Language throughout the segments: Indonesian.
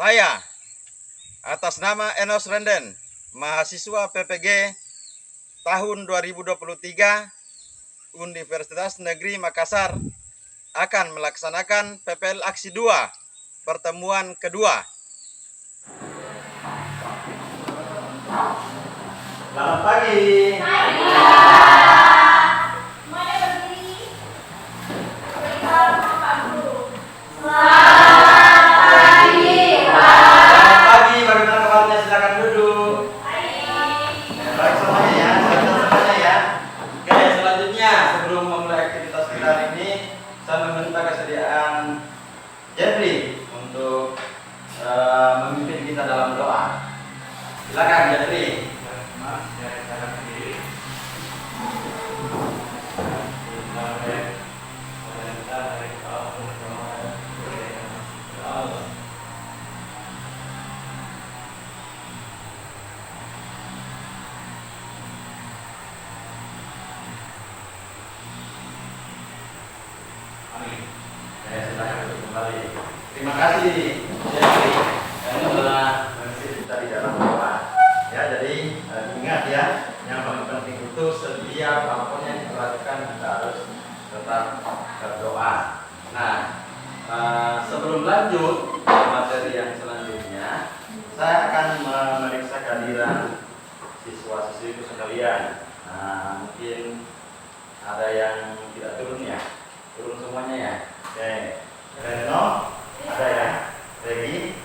Saya atas nama Enos Renden, mahasiswa PPG tahun 2023 Universitas Negeri Makassar akan melaksanakan PPL Aksi 2 pertemuan kedua. Selamat pagi. Jeffrey untuk memimpin kita dalam doa. Silakan Jeffrey. Terima kasih Jeffrey, karena telah memimpin kita di dalam doa. Ya, jadi ingat ya, yang paling penting itu setiap apapun yang kita lakukan kita harus tetap berdoa. Nah, sebelum lanjut ke materi yang selanjutnya, saya akan memeriksa kehadiran siswa-siswiku sekalian. Nah, mungkin ada yang tidak turun ya, turun semuanya ya. Oke, Reno. Ada ya, Regi.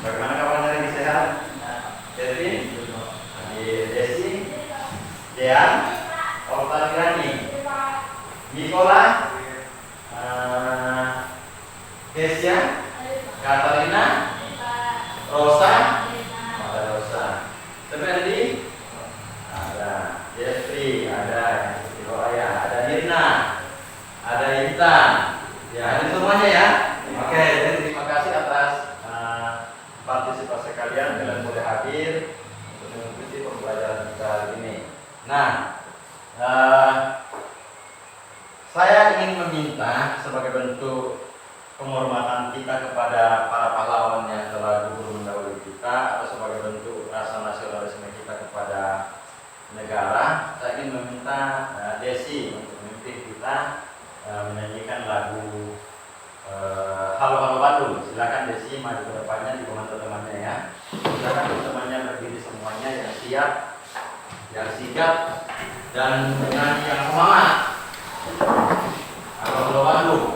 Bagaimana kabarnya Regi, sehat? Devin, Desi, Dean, Orta Kirani, Nikola, Kesia, Katarina, Rosa, ada Rosa, Seperti, ada Jeffrey, ada Roya, ada Nirna, ada Intan. Ya, ini semuanya ya. Oke, jadi terima kasih atas partisipasi kalian dan boleh hadir untuk mengikuti pembelajaran kita hari ini. Nah, saya ingin meminta sebagai bentuk penghormatan kita kepada para pahlawan yang telah gugur mendahului kita, atau sebagai bentuk rasa nasionalisme kita kepada negara, saya ingin meminta Desi untuk memimpin kita menyanyikan lagu Halo Halo Bandung. Silakan Desi maju ke depannya di teman-temannya ya. Silakan temannya berdiri semuanya yang siap, yang sigap, dan dengan yang semangat. Halo Halo Bandung.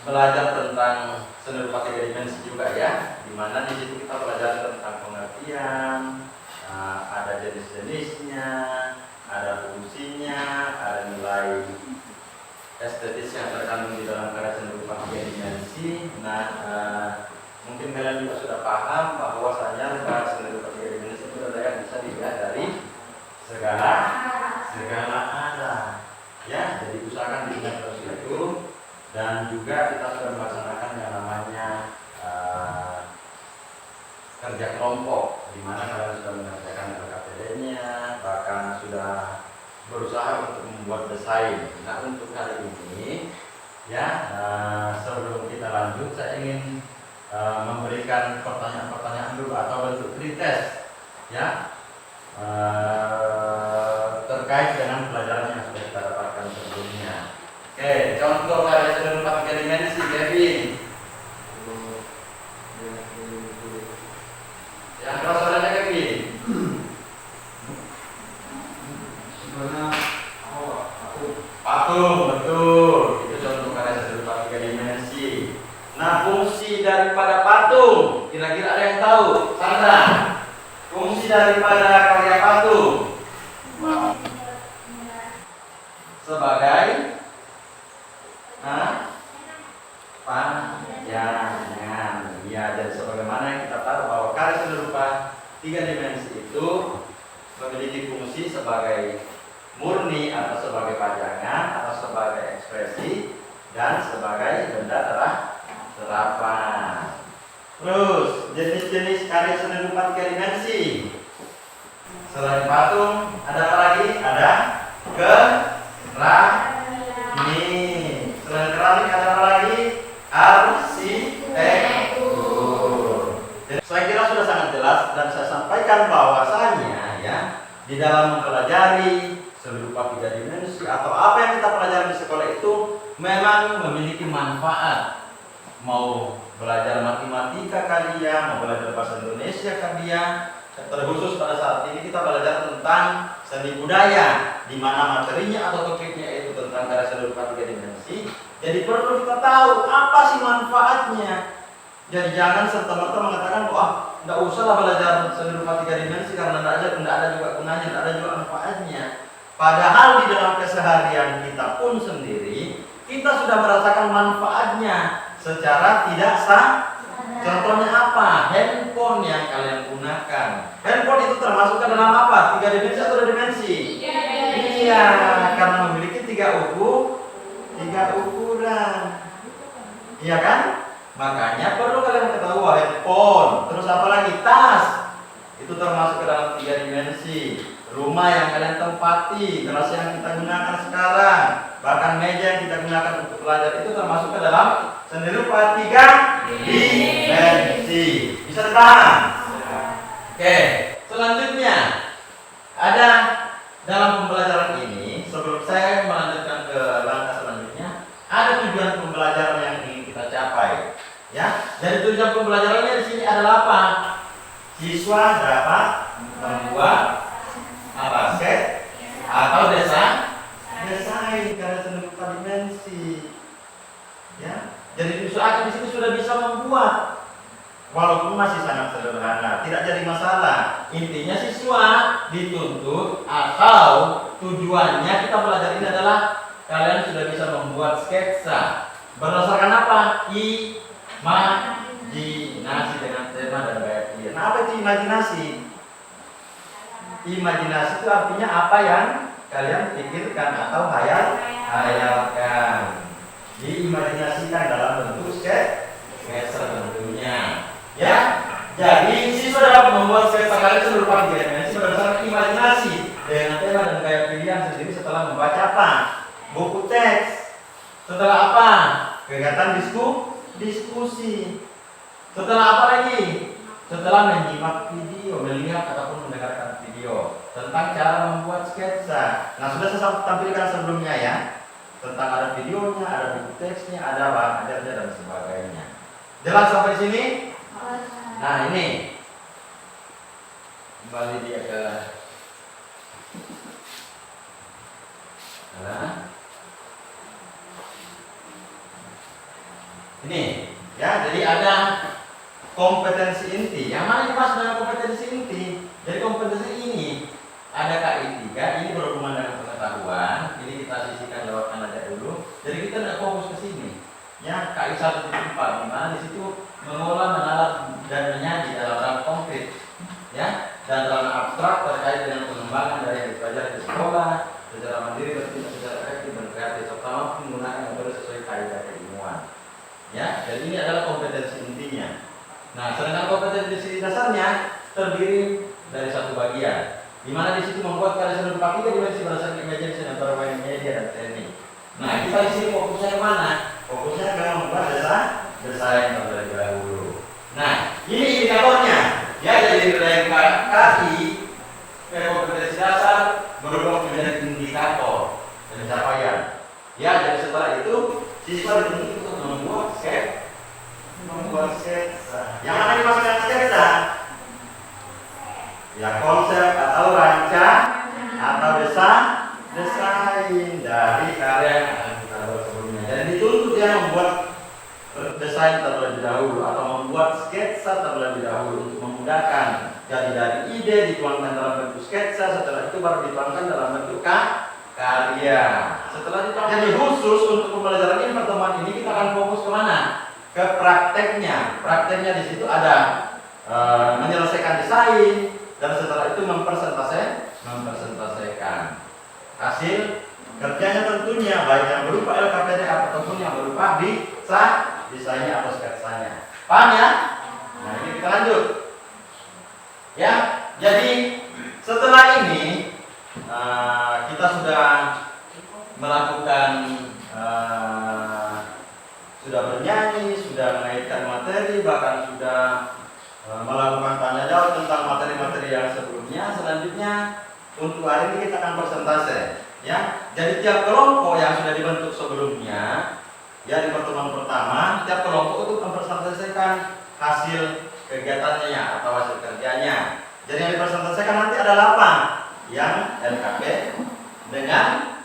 Belajar tentang seni rupa 3 dimensi juga ya, dimana di situ kita belajar tentang pengertian, ada jenis-jenisnya, ada fungsinya, ada nilai estetis yang terkandung di dalam karya seni rupa 3 dimensi. Nah, mungkin kalian juga sudah paham bahwasanya karya seni rupa 3 dimensi itu adalah yang bisa dilihat dari segala arah. Ya, jadi usahakan diingat terus itu. Dan juga kita sudah melaksanakan yang namanya kerja kelompok, di mana kalian sudah mengerjakan LKPD-nya, bahkan sudah membuat desain. Nah, untuk kali ini ya, sebelum kita lanjut saya ingin memberikan pertanyaan-pertanyaan dulu atau bentuk pretest ya, terkait dengan pelajaran yang sudah kita dapatkan sebelumnya. Oke, contoh karya seni rupa 3 dimensi, Kevin. Yang keras suaranya, Kevin. Patung, betul. Itu contoh karya seni rupa 3 dimensi. Nah, fungsi daripada patung, kira-kira ada yang tahu? Sandra, fungsi daripada karya patung sebagai panjangan. Ya, dan sebagaimana yang kita tahu bahwa karya seni rupa 3 dimensi itu memiliki fungsi sebagai murni atau sebagai pajangan atau sebagai ekspresi dan sebagai benda terapan. Terus jenis-jenis karya seni rupa 3 dimensi selain patung ada apa lagi? Ada keramik. Selain keramik ada apa lagi? Arsitektur. Saya kira sudah sangat jelas dan saya sampaikan bahwasanya ya, di dalam mempelajari seni rupa 3 dimensi atau apa yang kita pelajari di sekolah itu memang memiliki manfaat. Mau belajar matematika kalian, mau belajar bahasa Indonesia kalian, terkhusus pada saat ini kita belajar tentang seni budaya, di mana materinya atau topiknya itu tentang karya seni rupa 3 dimensi. Jadi perlu kita tahu apa sih manfaatnya. Jadi jangan serta-merta mengatakan, wah, nggak usah lah belajar seni rupa 3 dimensi karena nggak ada juga gunanya, nggak ada juga manfaatnya. Padahal di dalam keseharian kita pun sendiri kita sudah merasakan manfaatnya secara tidak sah. Contohnya apa? Handphone yang kalian gunakan. Handphone itu termasuk ke dalam apa? 3 dimensi atau 2 dimensi? Iya, karena memiliki 3 ukuran. Iya kan? Makanya perlu kalian ketahui handphone. Terus apa lagi? Tas. Itu termasuk ke dalam 3 dimensi. Rumah yang kalian tempati, kelas yang kita gunakan sekarang, bahkan meja yang kita gunakan untuk belajar itu termasuk ke dalam seni rupa 3 dimensi. Bisa dipaham? Oke, selanjutnya ada dalam pembelajaran ini, sebelum saya melanjutkan ke langkah selanjutnya, ada tujuan pembelajaran yang ingin kita capai. Ya, dari tujuan pembelajarannya di sini adalah apa? Siswa dapat membuat apa? Set atau desain karya seni rupa dimensi. Ya, jadi usahakan di sini sudah bisa membuat, walaupun masih sangat sederhana, tidak jadi masalah. Intinya siswa dituntut atau tujuannya kita belajar ini adalah kalian sudah bisa membuat sketsa berdasarkan apa? Imajinasi dengan tema dan gaya pikir. Nah, apa itu imajinasi? Imajinasi itu artinya apa yang kalian pikirkan atau hayalkan. Diimajinasikan dalam bentuk sketsa tentunya. Ya, jadi siswa dapat membuat sketsa kalian serupa 3 dimensi berdasarkan imajinasi dengan tema dan gaya pilihan sendiri setelah membaca apa? Buku teks. Setelah apa? Kegiatan diskusi. Setelah apa lagi? Setelah menyimak video, melihat ataupun mendengarkan video tentang cara membuat sketsa. Nah, sudah saya tampilkan sebelumnya ya. Tentang ada videonya, ada buku teksnya, ada bahan ajarnya dan sebagainya. Jelas sampai sini? Nah, ini kembali dia ke ini ya. Jadi ada kompetensi inti. Yang mana dimaksud dengan kompetensi inti? Jadi kompetensi ini ada KI 3, ini berhubungan dengan pengetahuan. Ini kita sisihkan, lewatkan aja dulu. Jadi kita tidak fokus ke sini. Ya, KI 1.4 di mana di situ mengolah, menalar dan menyaji dalam ranah konkret. Ya, dan dalam abstrak terkait dengan pengembangan dari yang dipelajari di sekolah secara mandiri, bertindak secara efektif dan kreatif serta mampu menggunakan metode sesuai kaidah keilmuan. Ya, jadi ini adalah kompetensi intinya. Nah, sedangkan kompetensi dasarnya terdiri dari satu bagian, di mana di situ membuat karya seni rupa 3 dimensi berdasarkan imajinasi dan bermain media atau desain dari karya yang akan kita buat sebelumnya. Jadi dituntut ya membuat desain terlebih dahulu atau membuat sketsa terlebih dahulu untuk memudahkan. Jadi dari ide dituangkan dalam bentuk sketsa, setelah itu baru dituangkan dalam bentuk karya. Setelah dituangkan, jadi khusus untuk pembelajaran ini, pertemuan ini kita akan fokus kemana? Ke prakteknya. Prakteknya di situ ada menyelesaikan desain dan setelah itu mempresentasikan hasil kerjanya tentunya, baik yang berupa LKPD ataupun yang berupa desainnya atau sketsanya. Paham ya? Nah, ini kita lanjut. Ya, jadi setelah ini kita sudah melakukan sudah bernyanyi, sudah mengaitkan materi, bahkan sudah melakukan tanya jawab tentang materi-materi yang sebelumnya. Selanjutnya untuk hari ini kita akan persentase. Ya, jadi tiap kelompok yang sudah dibentuk sebelumnya, ya di pertemuan pertama, tiap kelompok itu mempresentasikan hasil kegiatannya atau hasil kerjanya. Jadi yang dipresentasikan nanti adalah apa? Yang LKP dengan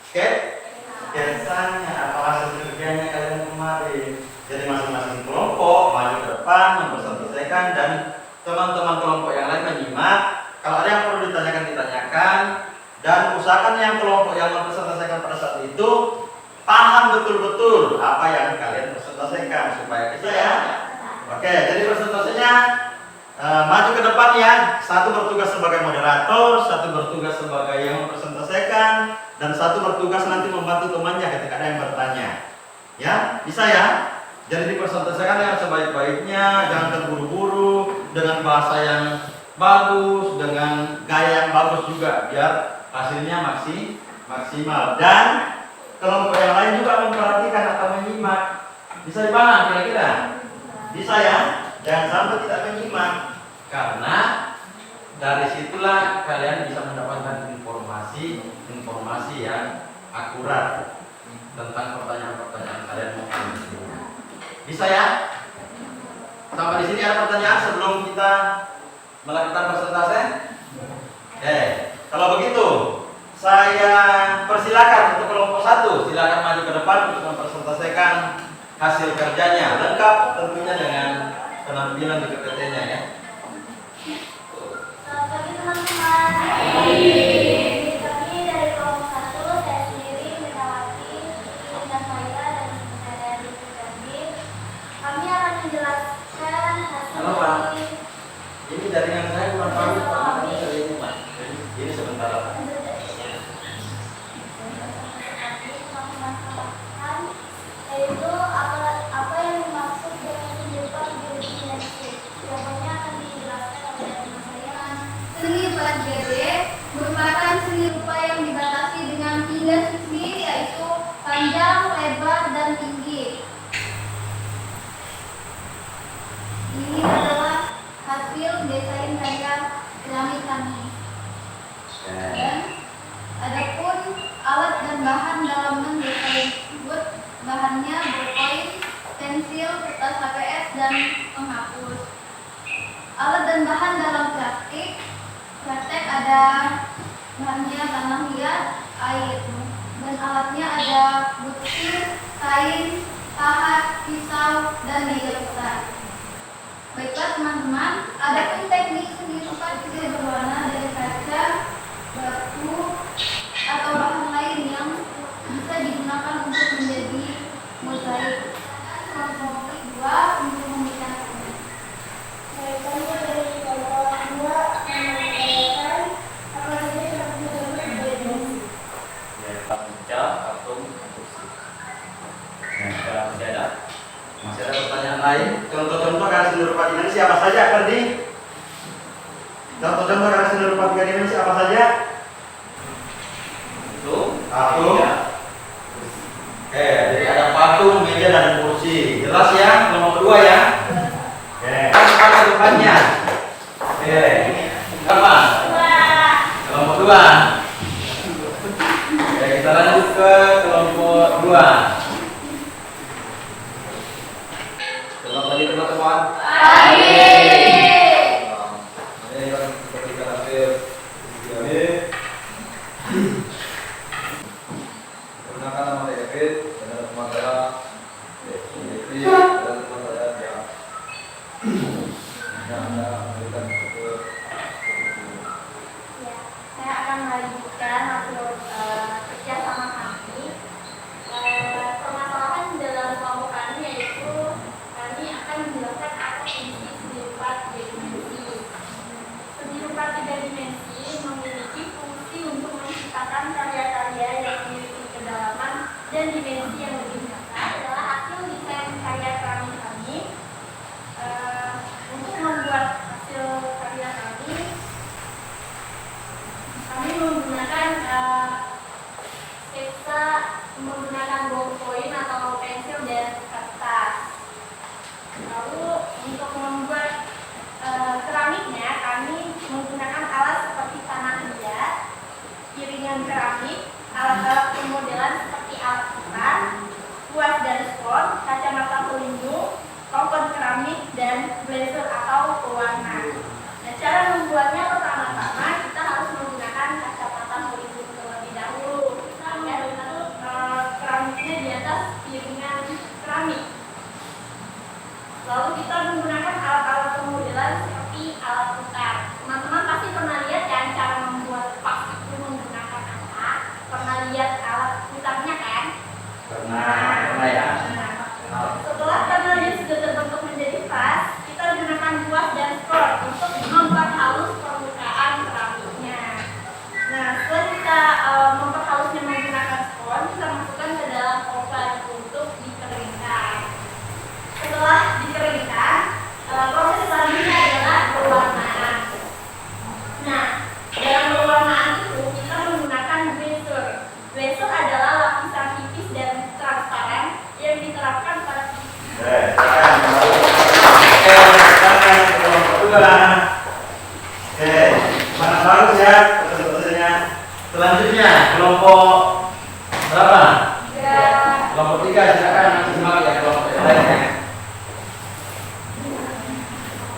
sketsanya atau hasil kerjanya kalian kemarin. Jadi masing-masing kelompok maju ke depan mempresentasikan dan teman-teman kelompok yang lain menyimak. Kalau ada yang perlu ditanyakan dan usahakan yang kelompok yang mempresentasikan pada saat itu paham betul-betul apa yang kalian presentasikan supaya bisa ya. Oke, jadi presentasinya maju ke depan ya. Satu bertugas sebagai moderator, satu bertugas sebagai yang mempresentasikan, dan satu bertugas nanti membantu temannya ketika ada yang bertanya. Ya, bisa ya. Jadi dipresentasikan yang sebaik-baiknya, jangan terburu-buru, dengan bahasa yang bagus, dengan gaya yang bagus juga, biar hasilnya maksimal. Dan kelompok yang lain juga memperhatikan atau menyimak. Bisa dipaham kira-kira? Bisa ya? Jangan sampai tidak menyimak, karena dari situlah kalian bisa mendapatkan informasi yang akurat tentang pertanyaan-pertanyaan kalian mungkin. Bisa ya? Sampai di sini ada pertanyaan sebelum kita melakukan presentasi? Kalau begitu, saya persilakan untuk kelompok 1, silakan maju ke depan untuk mempresentasikan hasil kerjanya, lengkap tentunya dengan penampilan di PPT-nya ya. Selamat pagi teman-teman. Kami dari kelompok 1, saya sendiri Metawati, Indah Maya, dan saya dari Putri. Kami akan menjelaskan hasil. Halo Pak, ini jaringan saya kurang bagus Pak. Ini sebentar Pak. Yaitu apa yang dimaksud dengan seni rupa biodiversitas. Jawabannya akan dijelaskan oleh teman saya. Seni rupa biodiversitas merupakan seni rupa yang dibatasi dengan 3 sisi, yaitu panjang, lebar, dan tinggi. Ini adalah hasil desain karya keramik kami. Dan adapun alat dan bahan dalam mendesain tersebut, bahannya ballpoint, pensil, kertas HPS, dan penghapus. Alat dan bahan dalam praktek ada bahannya tanah liat, air, dan alatnya ada butir, kain, pahat, pisau, dan meja besar. Baiklah teman-teman, adapun teknik seni rupa juga berwarna dari kaca, batu, atau bahan lain yang bisa digunakan untuk menjadi mozaik. Kelompok 2 untuk memberikan dari kelompok 2 mengupayakan apa saja yang biodiversitas. Meja atau kursi. Masih ada pertanyaan lain? Contoh-contoh karya seni rupa dimensi apa saja, Ferdi? Contoh-contoh karya seni rupa 3 dimensi apa saja? Patung. Jadi ada patung, meja, dan kursi. Jelas ya? Nomor 2 ya. Apa depannya? Apa? Kelompok 2. Kita lanjut ke kelompok 2. Selamat pagi teman-teman. Pagi. Ini kan seperti hasil Perkenalkan nama saya David, dan teman saya Devi, dan teman saya Dia. Yang Anda memberikan ke Ya, saya akan melanjutkan hasil kerja sama kami. Permasalahan dalam kelompok kami yaitu kami akan menjelaskan apa fungsi segi rupa 3 dimensi. Segi rupa 3 dimensi memiliki fungsi untuk menciptakan karya-karya yang memiliki kedalaman dan dimensi yang lebih nyata adalah hasil desain karya kami. Untuk membuat hasil karya kami menggunakan sketsa menggunakan ballpoint atau pensil dan kertas. Lalu untuk membuat keramiknya kami menggunakan alat seperti tanah liat, piringan keramik, alat-alat pemodelan seperti alat putar, kuas dan spons, kacamata pelindung, tongkon keramik, dan blazer atau pewarna. Nah, cara membuatnya pertama-tama kita harus menggunakan kacamata pelindung terlebih dahulu. Dan keramiknya di atas piringan keramik. Lalu kita menggunakan alat-alat pemodelan seperti alat putar. Teman-teman pasti pernah lihat kan cara membuat pas itu menggunakan apa? Pernah lihat alat putarnya kan? Pernah ya. Setelah tanahnya sudah terbentuk menjadi vas, kita gunakan kuas dan skor untuk memperhalus permukaan keramiknya. Nah, setelah kita memperhalusnya menggunakan skor, kita masukkan ke dalam oven untuk dikeringkan. Setelah dikeringkan, proses selanjutnya adalah pewarnaan. Nah, dalam pewarnaan itu kita menggunakan blazer. Blazer adalah lapisan tipis dan transparan yang diterapkan pada Silakan kelompok 2. Mana bagus ya pesertanya. Selanjutnya kelompok berapa? 3. Kelompok 3 silakan simak ya kelompok yang lainnya.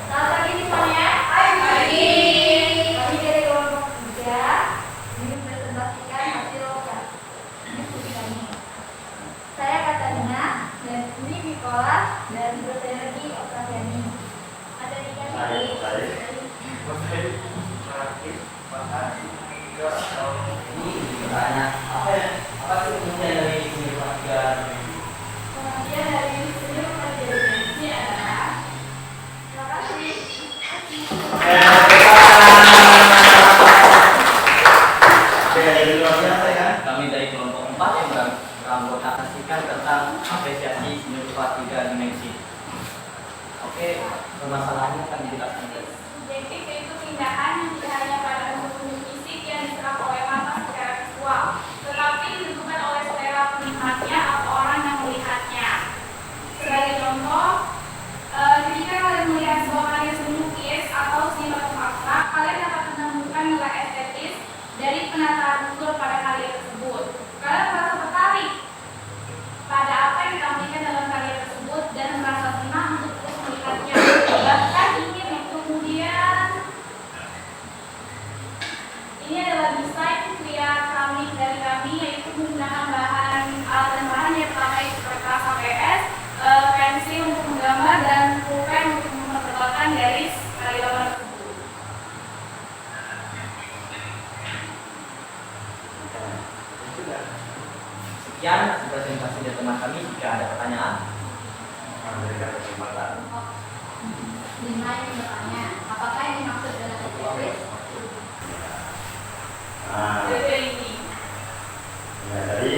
Selamat pagi semuanya. Pagi. Kami dari kelompok 3 ingin mempresentasikan hasil diskusi kami. Saya Katarina dan ini Nicola dan dosen lagi Octaviani. Ada tiga kali. Pertanyaan apa sih pengertian dari sini pelajaran? Kemudian dari sini dimensi adalah terima kasih. Dari luar biasa ya. Kami dari kelompok 4 yang menganggotasikan tentang apresiasi seni rupa 3 dimensi. Oke, permasalahannya akan dijelaskan guys. Subjektif yaitu tindakan yang tidak hanya pada bentuk fisik yang diserap oleh mata secara visual, tetapi ditentukan oleh selera penikmatnya atau orang yang melihatnya. Sebagai contoh, ketika kalian melihat sebuah karya seni lukis atau seni batu abstrak, kalian dapat menemukan nilai estetis dari penataan unsur pada karya tersebut. Kalian merasa tertarik pada apa yang ditampilkan dalam karya tersebut dan merasa senang untuk terus melihatnya. Bahkan ingin kemudian ini adalah desain karya keramik dari kami, yaitu menggunakan alat dan bahan yang dipakai kertas APS, pensil untuk menggambar dan pulpen untuk mempertebalkan garis karya tersebut. Sekian hasil presentasi dari teman kami. Jika ada pertanyaan, Memberikan kesempatan. Lima yang bertanya, apakah yang dimaksud dengan estetis? Ini. Ya, jadi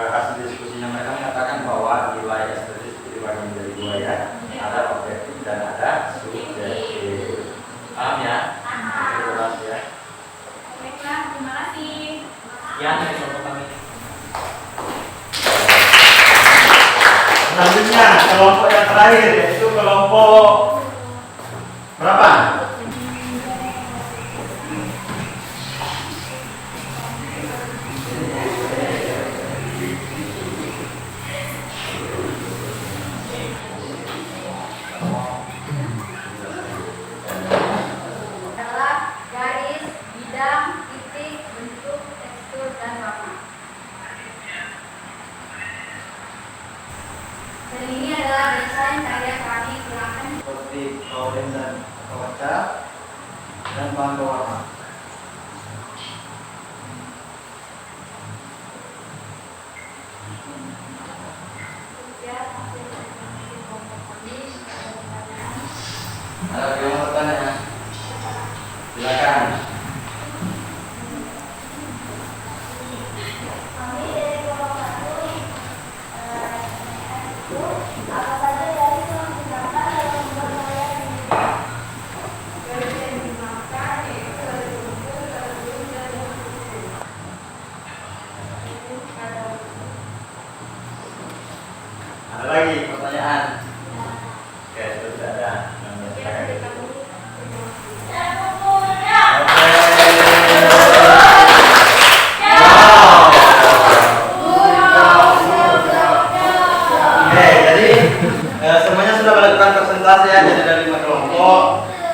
hasil diskusinya mereka mengatakan bahwa nilai estetis itu dibagi menjadi 2 ya. Ada objektif dan ada subjektif. Paham ya? Jelas ya. Baiklah, terima kasih. sekian dari kelompok kami. Selanjutnya kelompok yang terakhir yaitu kelompok berapa? Adalah garis baca dan bahan pewarna. Ada yang mau bertanya? Silakan. Kami dari kelompok 1 itu apa saja dari yang digunakan dalam membuat karya seni? Dari yang dimakan yaitu dari bumbu, dari bumbu, dari bumbu. Ada lagi pertanyaan? Oke, sudah ada. Oke, jadi semuanya sudah melakukan presentasi ya, jadi dari 5 kelompok.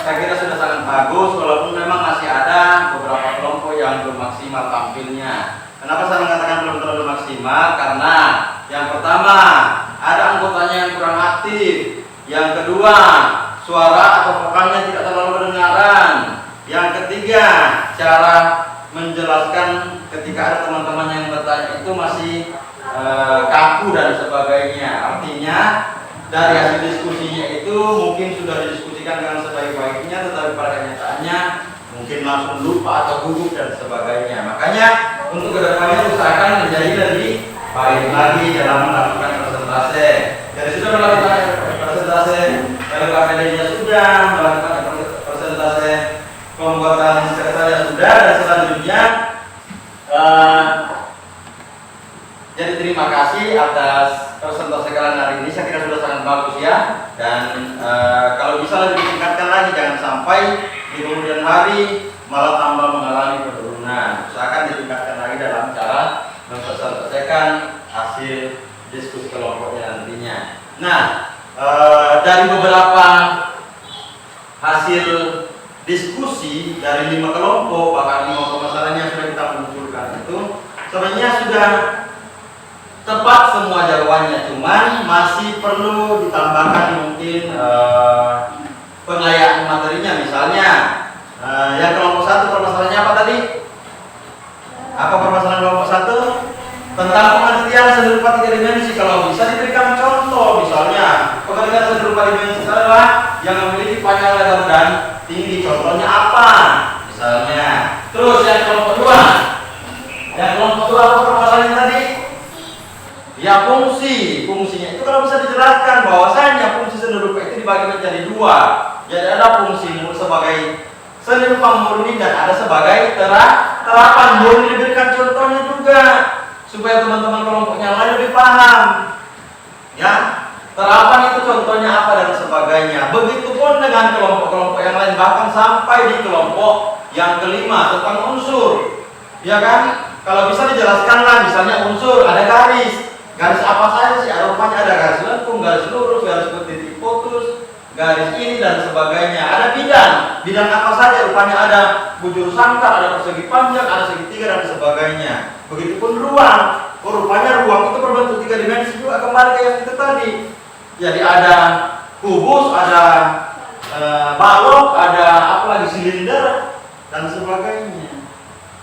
Saya kira sudah sangat bagus, walaupun memang masih ada beberapa kelompok yang belum maksimal tampilnya. Kenapa saya mengatakan belum terlalu maksimal? Karena yang pertama, ada anggotanya yang kurang aktif. Yang kedua, suara atau vokalnya tidak terlalu kedengaran. Yang ketiga, cara menjelaskan ketika ada teman-teman yang bertanya itu masih kaku dan sebagainya. Artinya dari hasil diskusinya itu mungkin sudah didiskusikan dengan sebaik-baiknya, tetapi pada kenyataannya mungkin langsung lupa atau gugup dan sebagainya. Makanya untuk kedepannya usahakan menjadi lebih baik lagi dalam melakukan presentasi. Jadi sudah melakukan presentasi dari KPD-nya sudah melakukan presentasi pembuatan sekretariat sudah, dan selanjutnya jadi terima kasih atas presentasi kalian hari ini. Saya kira sudah sangat bagus ya, dan kalau bisa lebih ditingkatkan lagi, jangan sampai di kemudian hari malah tambah mengalami penurunan. Usahakan ditingkatkan lagi dalam cara mempresentasikan hasil diskusi kelompoknya nantinya. Nah, dari beberapa hasil diskusi dari 5 kelompok, bahkan 5 permasalahan yang sudah kita munculkan itu sebenarnya sudah tepat semua jawabannya, cuman masih perlu ditambahkan mungkin pengayaan materinya. Misalnya yang kelompok 1 permasalahannya apa tadi? Apa permasalahan kelompok 1? Tentang pengertian seni rupa 3 dimensi. Kalau bisa diberikan contoh, misalnya pengertian seni rupa dimensi adalah yang memiliki panjang, lebar, dan tinggi. Contohnya apa? Misalnya. Terus yang kelompok 2. Yang kelompok 2 apa permasalahannya tadi? Ya, fungsi. Fungsinya itu kalau bisa dijelaskan bahwasanya fungsi seni rupa itu dibagi menjadi 2. Jadi ada fungsi sebagai seni rupa murni dan ada sebagai terapan murni. Diberikan contohnya juga supaya teman-teman kelompoknya lain lebih paham. Ya, terapan itu contohnya apa dan sebagainya. Begitupun dengan kelompok-kelompok yang lain, bahkan sampai di kelompok yang kelima tentang unsur. Ya kan? Kalau bisa dijelaskanlah, misalnya unsur ada garis. Garis apa saja sih? Ada rupanya ada garis lengkung, garis lurus, garis bertitik putus, garis ini dan sebagainya. Ada bidang. Bidang apa saja? Rupanya ada bujur sangkar, ada persegi panjang, ada segitiga dan sebagainya. Begitupun ruang. Oh, rupanya ruang itu berbentuk 3 dimensi juga, kembali ke yang itu tadi. Jadi ada kubus, ada balok, ada apa lagi, silinder dan sebagainya.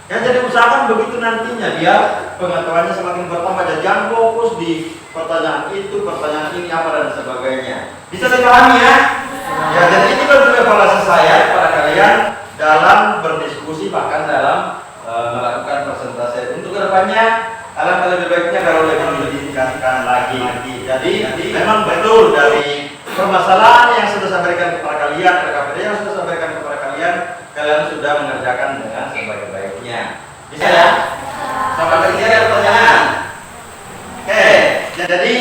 Ya, jadi usahakan begitu nantinya biar pengetahuannya semakin bertambah, dan jangan fokus di pertanyaan itu, pertanyaan ini apa dan sebagainya. Bisa dipahami ya? Ya, jadi ini bentuk evaluasi saya kepada kalian dalam berdiskusi, bahkan dalam melakukan presentasi. Untuk kedepannya, alangkah lebih baiknya kalau lebih ditingkatkan lagi. Jadi memang betul dari permasalahan yang sudah saya berikan kepada kalian, RKPD yang sudah saya berikan kepada kalian, kalian sudah mengerjakan dengan sebaik-baiknya. Bisa ya? Sampai di sini ada pertanyaan? Oke, jadi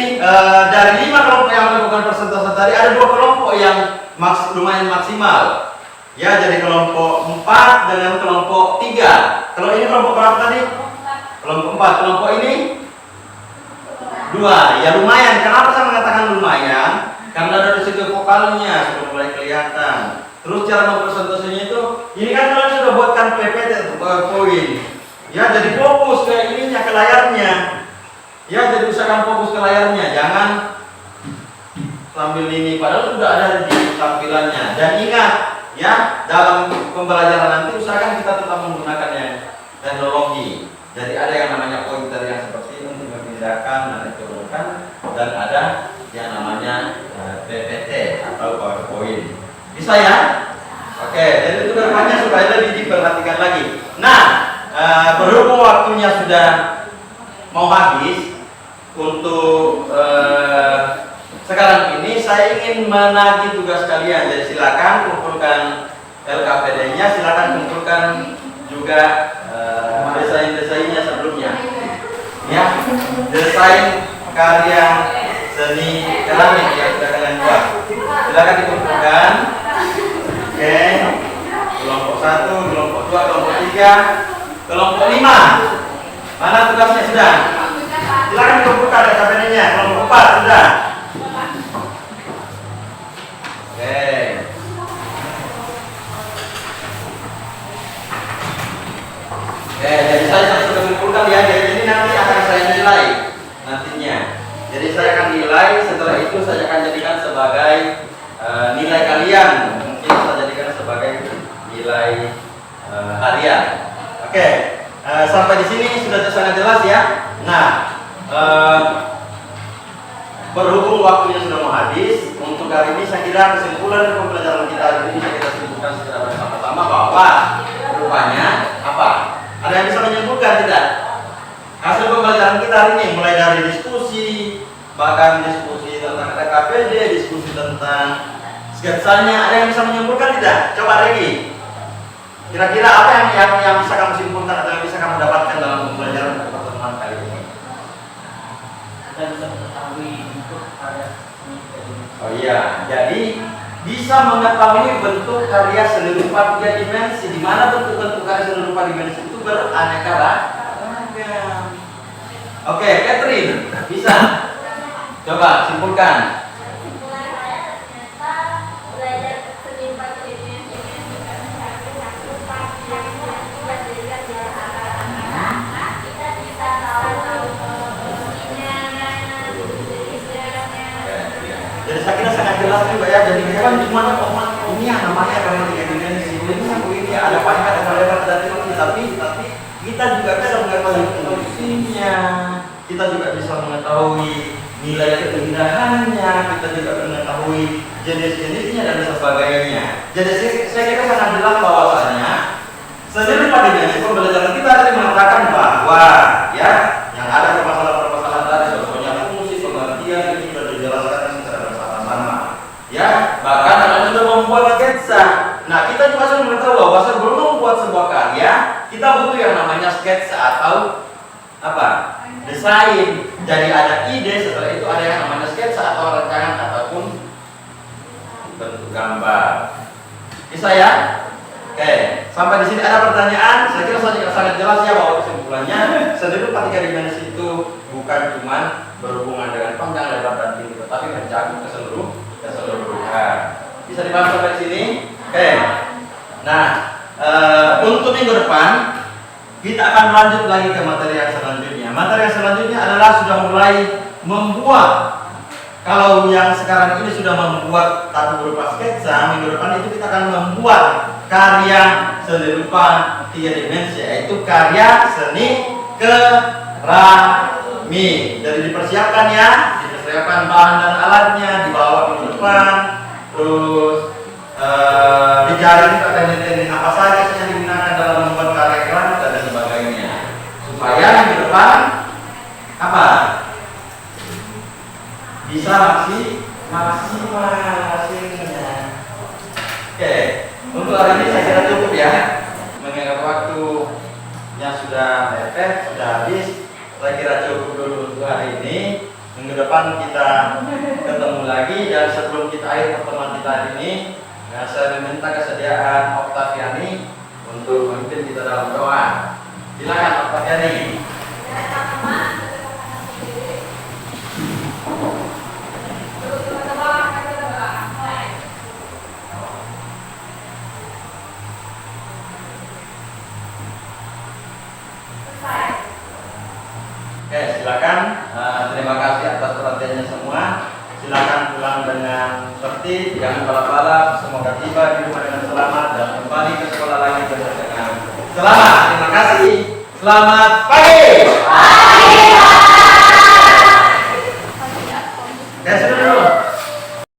dari 5 kelompok yang melakukan presentasi tadi, ada 2 kelompok yang lumayan maksimal. Ya, jadi kelompok 4 dengan kelompok 3. Kalau ini kelompok berapa tadi? Kelompok 4. Kelompok ini 2. Ya, lumayan. Kenapa saya mengatakan lumayan? Karena dari segi vokalnya sudah mulai kelihatan. Terus cara mempresentasinya itu, ini kan kalian sudah buatkan PPT atau PowerPoint. Ya, jadi fokus ke ininya, ke layarnya. Ya, jadi usahakan fokus ke layarnya, jangan sambil ini, padahal sudah ada di tampilannya. Dan ingat, ya dalam pembelajaran nanti usahakan kita tetap menggunakan yang teknologi. Jadi ada yang namanya pointer yang seperti ini untuk memindahkan dan turunkan, dan ada yang namanya PPT atau PowerPoint. Bisa ya? Oke, jadi itu kedepannya supaya lebih diperhatikan lagi. Nah, berhubung waktunya sudah mau habis, untuk sekarang ini saya ingin menagih tugas kalian. Jadi silakan kumpulkan LKPD-nya, silakan kumpulkan juga desain-desainnya sebelumnya. Ya, desain karya seni keramik yang sudah kalian buat. Silakan dikumpulkan. Oke. Kelompok 1, kelompok 2, kelompok 3, kelompok 5. Mana tugasnya sudah? Silakan dikumpulkan LKPD-nya. Kelompok 4 sudah. Oke. Jadi saya sudah kumpulkan ya. Jadi nanti akan saya nilai nantinya. Jadi saya akan nilai, setelah itu saya akan jadikan sebagai nilai kalian. Mungkin saya jadikan sebagai nilai harian. Oke. Sampai di sini sudah sangat jelas ya. Nah, berhubung waktunya sudah mau habis, untuk hari ini saya kira kesimpulan pembelajaran kita hari ini bisa kita simpulkan secara bersama-sama bahwa rupanya apa? Ada yang bisa menyimpulkan tidak? Hasil pembelajaran kita hari ini mulai dari diskusi, bahkan diskusi tentang KPD, diskusi tentang sketsanya, ada yang bisa menyimpulkan tidak? Coba Regi. Kira-kira apa yang bisa kamu simpulkan atau yang bisa kamu dapatkan dalam pembelajaran pertemuan kali ini? Kita bisa mengetahui bentuk karya seni dari Oh iya, jadi bisa mengetahui bentuk karya seni rupa 3 dimensi, di mana bentuk-bentuk karya seni rupa dimensi itu beraneka ragam. Oke, Catherine, bisa? Coba simpulkan. Jadi saya kira sangat jelas juga ya. Jadi hewan cuma ini yang namanya karena 3 dimensi. Ini ada panjang, ada lebar, dan tinggi. Tapi kita juga bisa mengetahui fungsinya. Kita juga bisa mengetahui nilai keindahannya. Kita juga mengetahui jenis-jenisnya dan sebagainya. Jadi saya kira sangat jelas bahwasanya seni rupa dimensi pembelajaran kita tadi mengatakan bahwa ya yang ada permasalahan-permasalahan tadi, contohnya fungsi, pengertian, itu sudah dijelaskan secara bersama-sama. Ya, bahkan kalian sudah membuat sketsa. Nah, kita juga sudah mengetahui bahwa sebelum membuat sebuah karya, kita butuh yang namanya sketsa atau apa? Desain. Jadi ada ide, setelah itu ada yang namanya sketsa atau rancangan ataupun bentuk gambar. Bisa ya? Oke, sampai di sini ada pertanyaan. Saya kira sangat jelas ya bahwa kesimpulannya seni rupa 3 dimensi itu bukan cuma berhubungan dengan panjang, lebar, dan tinggi, tetapi mencakup keseluruhan. Bisa dipahami sampai sini? Oke. Nah, untuk minggu depan kita akan lanjut lagi ke materi yang selanjutnya. Materi yang selanjutnya adalah sudah mulai membuat. Kalau yang sekarang ini sudah membuat tata berupa sketsa, minggu depan itu kita akan membuat karya seni rupa 3 dimensi, yaitu karya seni keramik. Jadi dipersiapkan ya, dipersiapkan bahan dan alatnya, dibawa minggu depan, terus dicari teknik-teknik apa saja yang digunakan dalam membuat karya keramik dan sebagainya, supaya minggu depan apa? Bisa maksimal hasilnya. Oke, untuk hari ini saya kira cukup ya. Mengingat waktunya sudah mepet, sudah habis, saya kira cukup dulu untuk hari ini. Minggu depan kita ketemu lagi, dan sebelum kita akhir pertemuan kita hari ini, saya meminta kesediaan Oktaviani untuk memimpin kita dalam doa. Silakan Oktaviani. Oke, silakan. Terima kasih atas perhatiannya semua. Silakan pulang dengan tertib, jangan balapan malam. Semoga tiba di rumah dengan selamat dan kembali ke sekolah lagi dengan selamat. Terima kasih. Selamat pagi. Pagi. Ya, sudah dulu.